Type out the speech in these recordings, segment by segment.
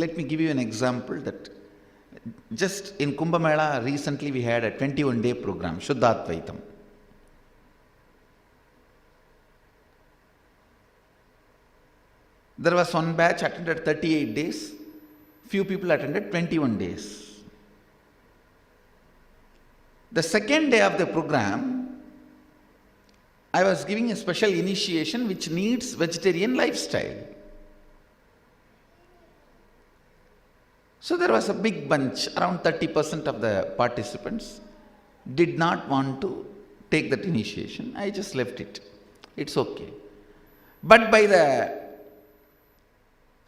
Let me give you an example that just in Kumbh Mela recently we had a 21-day program, Shuddhadvaitam. There was one batch attended 38 days, few people attended 21 days. The second day of the program, I was giving a special initiation which needs vegetarian lifestyle. So there was a big bunch, around 30% of the participants did not want to take that initiation. I just left it. It's okay. But by the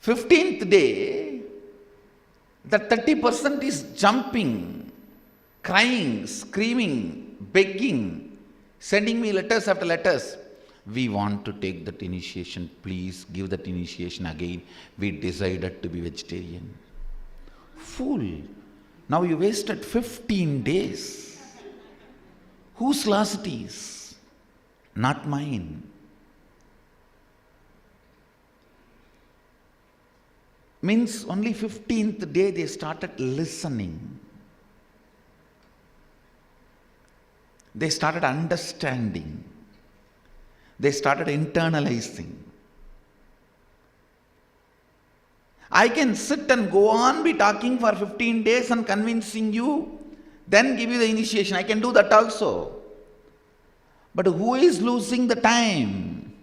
15th day, the 30% is jumping, crying, screaming, begging, sending me letters after letters. We want to take that initiation. Please give that initiation again. We decided to be vegetarian. Fool. Now you wasted 15 days. Whose loss it is? Not mine. Means only 15th day they started listening. They started understanding. They started internalizing. I can sit and go on be talking for 15 days and convincing you, then give you the initiation. I can do that also. But who is losing the time?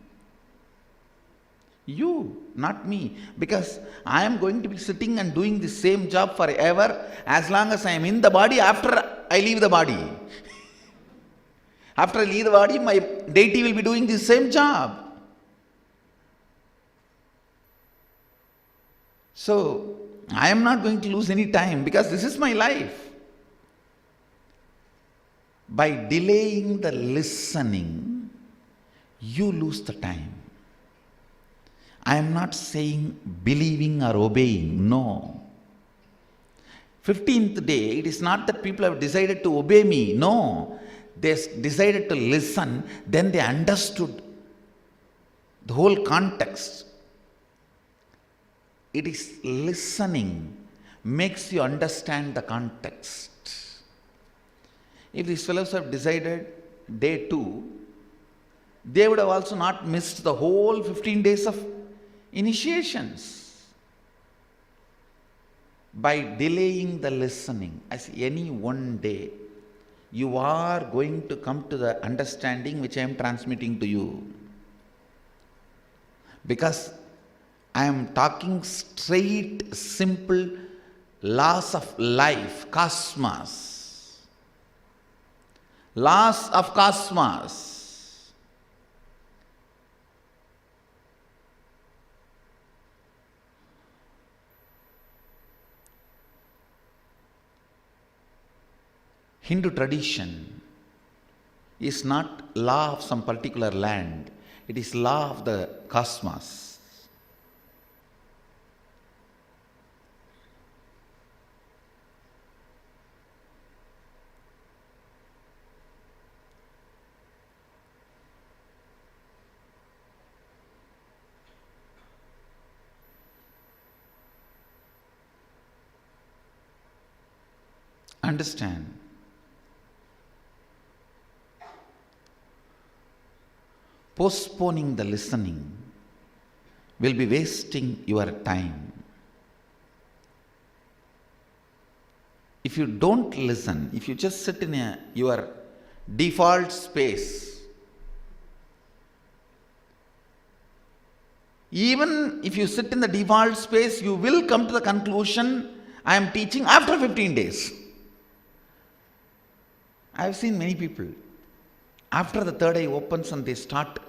You, not me. Because I am going to be sitting and doing the same job forever as long as I am in the body after I leave the body. After I leave the body, my deity will be doing the same job. So, I am not going to lose any time because this is my life. By delaying the listening, you lose the time. I am not saying believing or obeying, no. 15th day, it is not that people have decided to obey me, no. They decided to listen, then they understood the whole context. It is listening makes you understand the context. If these fellows have decided day 2, they would have also not missed the whole 15 days of initiations. By delaying the listening, as any one day, you are going to come to the understanding which I am transmitting to you. Because I am talking straight, simple laws of life, cosmos. Laws of cosmos. Hindu tradition is not law of some particular land. It is law of the cosmos. Understand. Postponing the listening will be wasting your time. If you don't listen, if you just sit in your default space, even if you sit in the default space, you will come to the conclusion, I am teaching after 15 days. I have seen many people, after the third eye opens and they start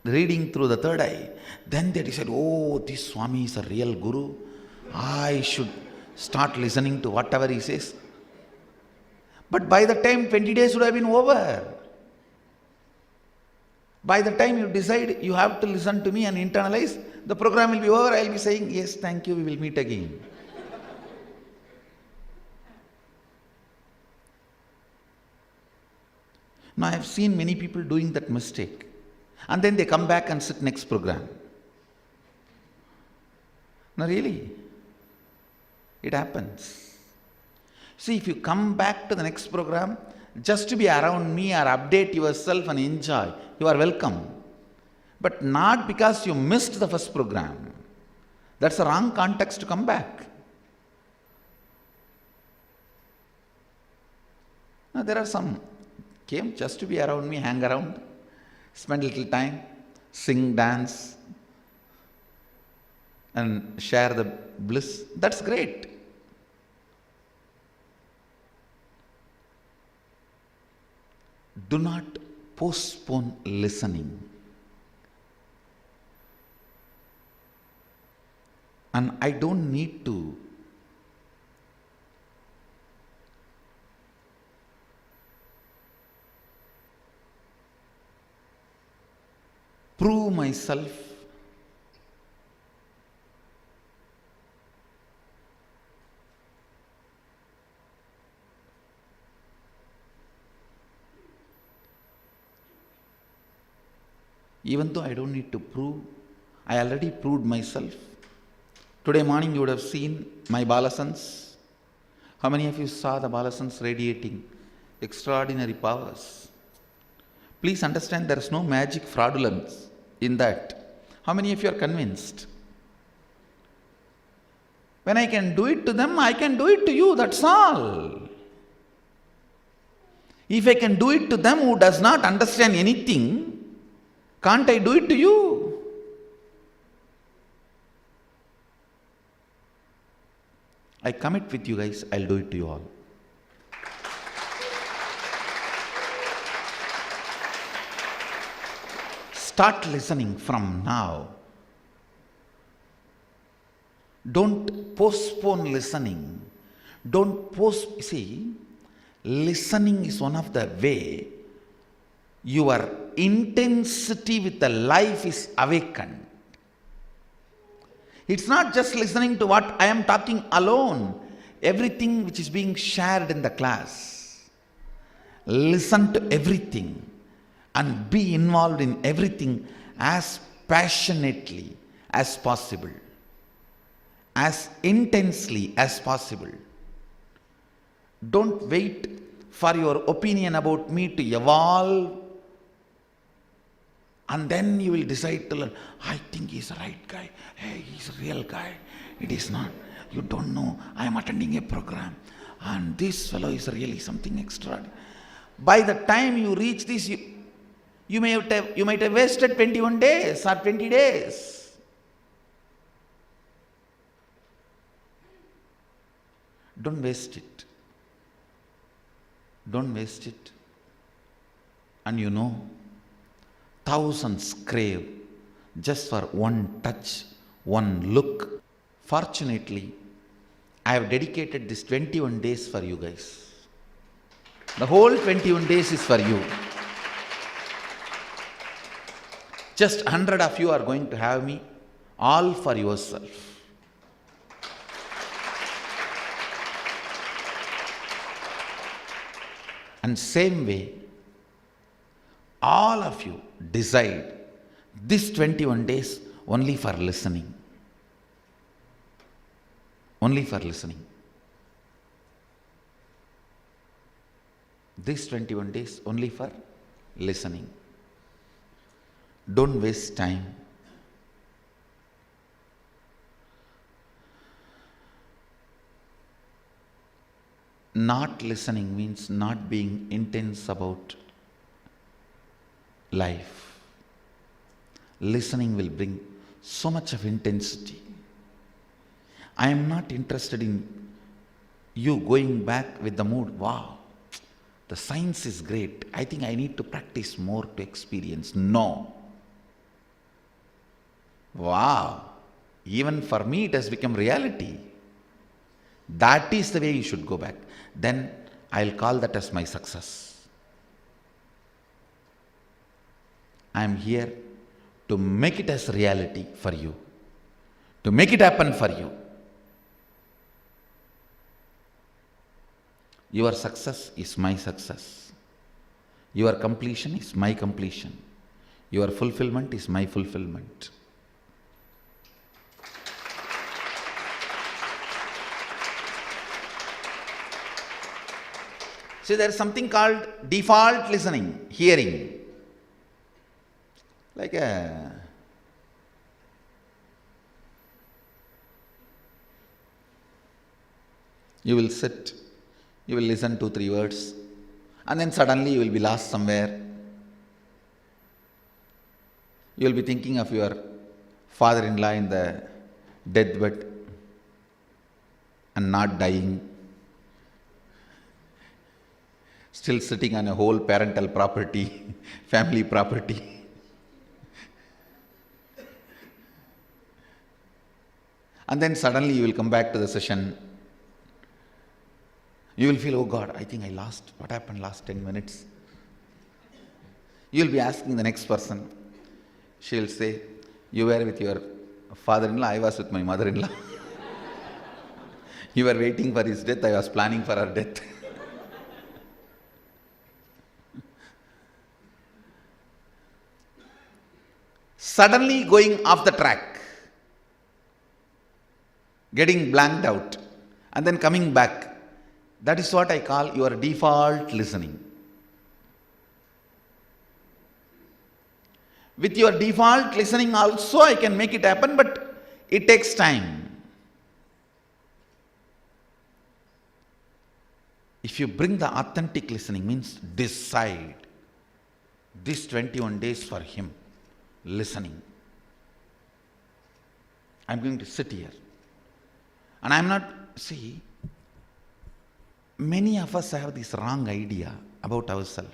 reading through the third eye, then they decide, oh, this Swami is a real Guru. I should start listening to whatever he says. But by the time 20 days would have been over. By the time you decide you have to listen to me and internalize, the program will be over. I will be saying, yes, thank you, we will meet again. Now I have seen many people doing that mistake. And then they come back and sit next program. No, really. It happens. See, if you come back to the next program just to be around me or update yourself and enjoy, you are welcome. But not because you missed the first program. That's a wrong context to come back. Now, there are some came just to be around me, hang around, spend a little time, sing, dance, and share the bliss. That's great. Do not postpone listening. And I don't need to prove myself. Even though I don't need to prove, I already proved myself. Today morning you would have seen my balasans. How many of you saw the balasans radiating extraordinary powers? Please understand there is no magic fraudulence in that. How many of you are convinced? When I can do it to them, I can do it to you, that's all. If I can do it to them who does not understand anything, can't I do it to you? I commit with you guys, I'll do it to you all. Start listening from now. Don't postpone listening. See, listening is one of the way your intensity with the life is awakened. It's not just listening to what I am talking alone, everything which is being shared in the class. Listen to everything and be involved in everything as passionately as possible, as intensely as possible. Don't wait for your opinion about me to evolve and then you will decide to learn. I think he's the right guy. Hey, he's a real guy. It is not. You don't know. I am attending a program and this fellow is really something extraordinary. By the time you reach this, you might have wasted 21 days or 20 days. Don't waste it. Don't waste it. And you know, thousands crave just for one touch, one look. Fortunately, I have dedicated this 21 days for you guys. The whole 21 days is for you. Just 100 of you are going to have me, all for yourself. And same way, all of you decide this 21 days only for listening. Only for listening. This 21 days only for listening. Don't waste time. Not listening means not being intense about life. Listening will bring so much of intensity. I am not interested in you going back with the mood, wow, the science is great. I think I need to practice more to experience. No. Wow, even for me it has become reality. That is the way you should go back. Then I'll call that as my success. I am here to make it as reality for you, to make it happen for you. Your success is my success. Your completion is my completion. Your fulfillment is my fulfillment. So there is something called default listening, hearing. Like you will sit, you will listen 2-3 words, and then suddenly you will be lost somewhere. You will be thinking of your father-in-law in the deathbed and not dying, still sitting on a whole parental property, family property. And then suddenly you will come back to the session. You will feel, oh God, I think I lost. What happened last 10 minutes? You will be asking the next person. She will say, you were with your father-in-law, I was with my mother-in-law. You were waiting for his death, I was planning for her death. Suddenly going off the track, getting blanked out, and then coming back. That is what I call your default listening. With your default listening also I can make it happen, but it takes time. If you bring the authentic listening, means decide this 21 days for him, listening. I'm going to sit here. And I'm not, see, many of us have this wrong idea about ourselves.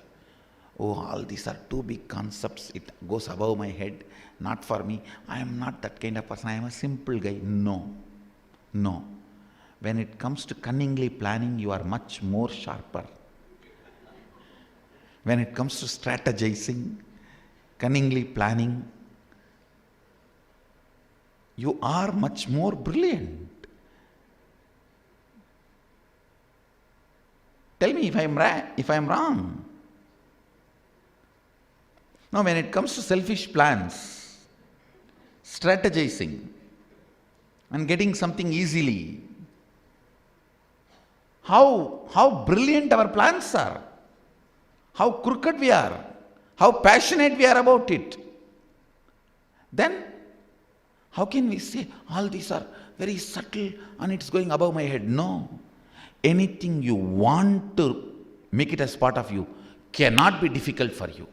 Oh, all these are too big concepts. It goes above my head. Not for me. I am not that kind of person. I am a simple guy. No. When it comes to cunningly planning, you are much more sharper. When it comes to strategizing, cunningly planning, you are much more brilliant. Tell me if I am wrong. Now, when it comes to selfish plans, strategizing, and getting something easily, how brilliant our plans are, how crooked we are, how passionate we are about it. Then, how can we say all these are very subtle and it's going above my head? No. Anything you want to make it as part of you cannot be difficult for you.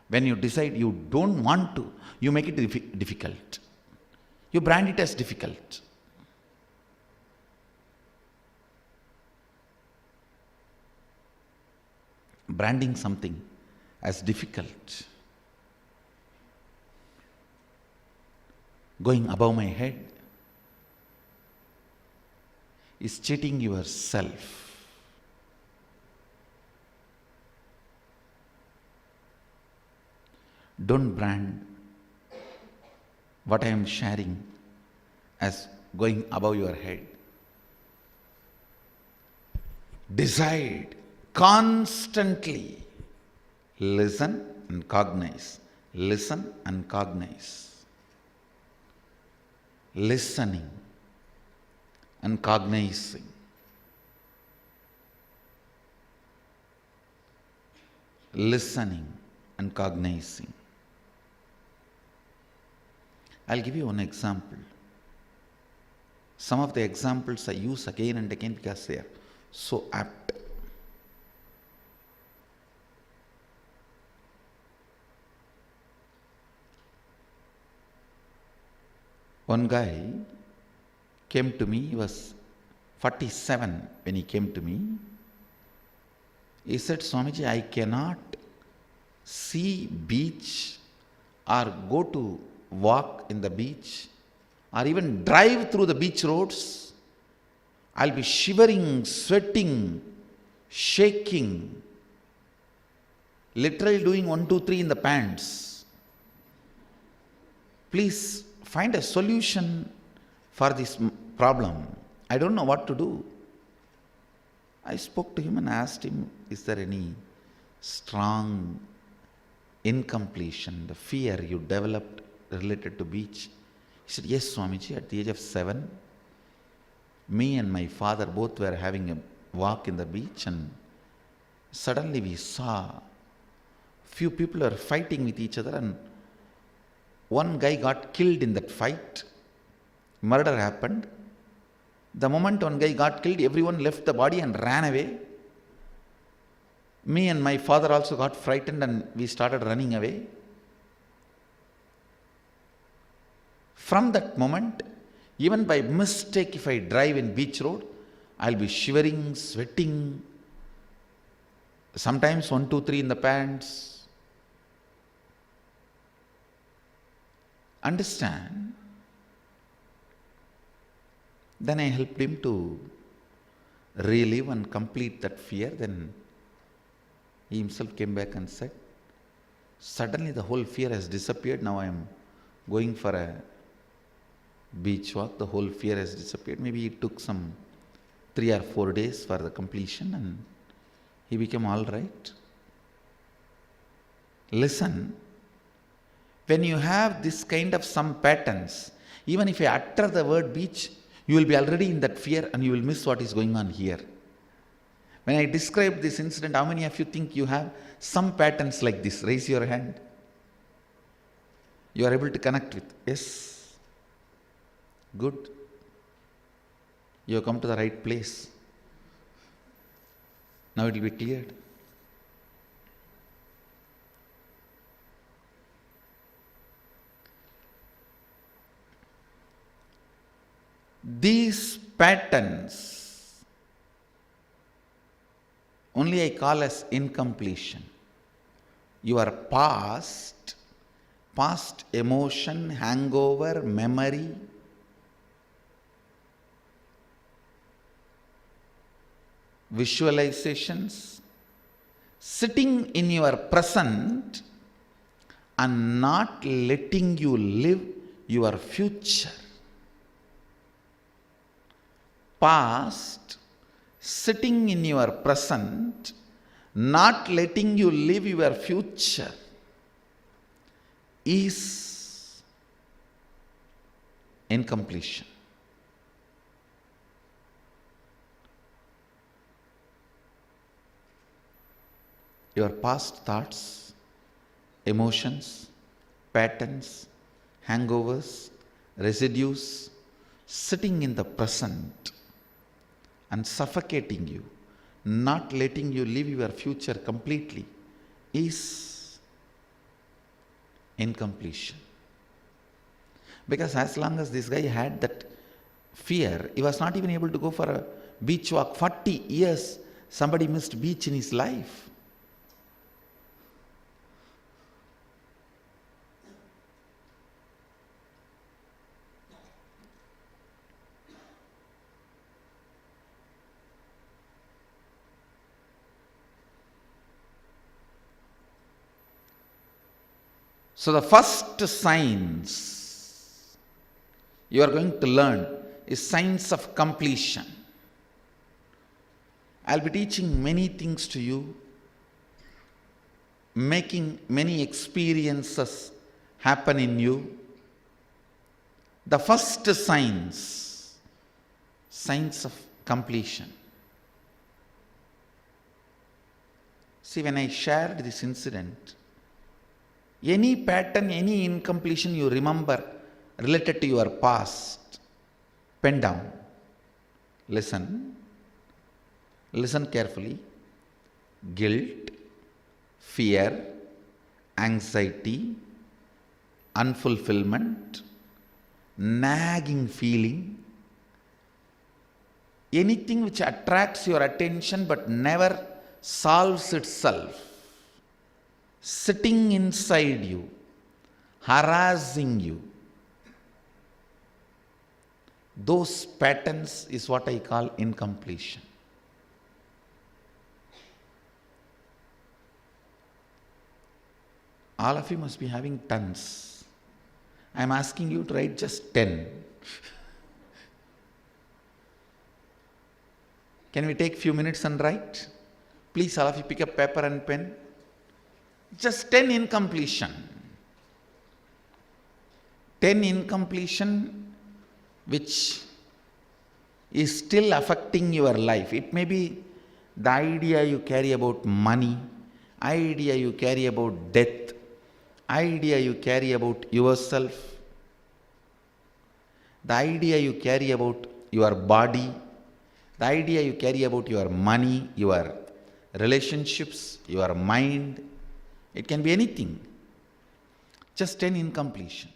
When you decide you don't want to, you make it difficult. You brand it as difficult. Branding something as difficult, going above my head, is cheating yourself. Don't brand what I am sharing as going above your head. Decide constantly. Listen and cognize. Listen and cognize. Listening and cognizing. Listening and cognizing. I'll give you one example. Some of the examples I use again and again because they are so apt. One guy came to me, he was 47 when he came to me. He said, Swamiji, I cannot see beach or go to walk in the beach or even drive through the beach roads. I'll be shivering, sweating, shaking, literally doing 1, 2, 3 in the pants. Please find a solution for this problem. I don't know what to do. I spoke to him and asked him, is there any strong incompletion, the fear you developed related to beach? He said, yes, Swamiji, at the age of 7, me and my father both were having a walk in the beach, and suddenly we saw few people are fighting with each other, and one guy got killed in that fight. Murder happened. The moment one guy got killed, everyone left the body and ran away. Me and my father also got frightened and we started running away. From that moment, even by mistake, if I drive in beach road, I'll be shivering, sweating, sometimes 1, 2, 3 in the pants. Understand? Then I helped him to relive and complete that fear. Then he himself came back and said, suddenly the whole fear has disappeared. Now I am going for a beach walk. The whole fear has disappeared. Maybe it took some 3 or 4 days for the completion, and he became all right. Listen, when you have this kind of some patterns, even if you utter the word beach, you will be already in that fear and you will miss what is going on here. When I describe this incident, how many of you think you have some patterns like this? Raise your hand. You are able to connect with. Yes. Good. You have come to the right place. Now it will be cleared. These patterns only I call as incompletion. Your past emotion, hangover, memory, visualizations, sitting in your present and not letting you live your future. Past sitting in your present, not letting you live your future, is incompletion. Your past thoughts, emotions, patterns, hangovers, residues, sitting in the present and suffocating you, not letting you live your future completely, is incompletion. Because as long as this guy had that fear, he was not even able to go for a beach walk. 40 years somebody missed beach in his life. So the first science you are going to learn is science of completion. I'll be teaching many things to you, making many experiences happen in you. The first science of completion. See, when I shared this incident, any pattern, any incompletion you remember related to your past, pen down. Listen carefully. Guilt, fear, anxiety, unfulfillment, nagging feeling, anything which attracts your attention but never solves itself, sitting inside you, harassing you. Those patterns is what I call incompletion. All of you must be having tons. I am asking you to write just 10. Can we take few minutes and write? Please, all of you pick up paper and pen. Just 10 incompletion. 10 incompletion which is still affecting your life. It may be the idea you carry about money, idea you carry about death, idea you carry about yourself, the idea you carry about your body, the idea you carry about your money, your relationships, your mind. It can be anything. Just an incompletion.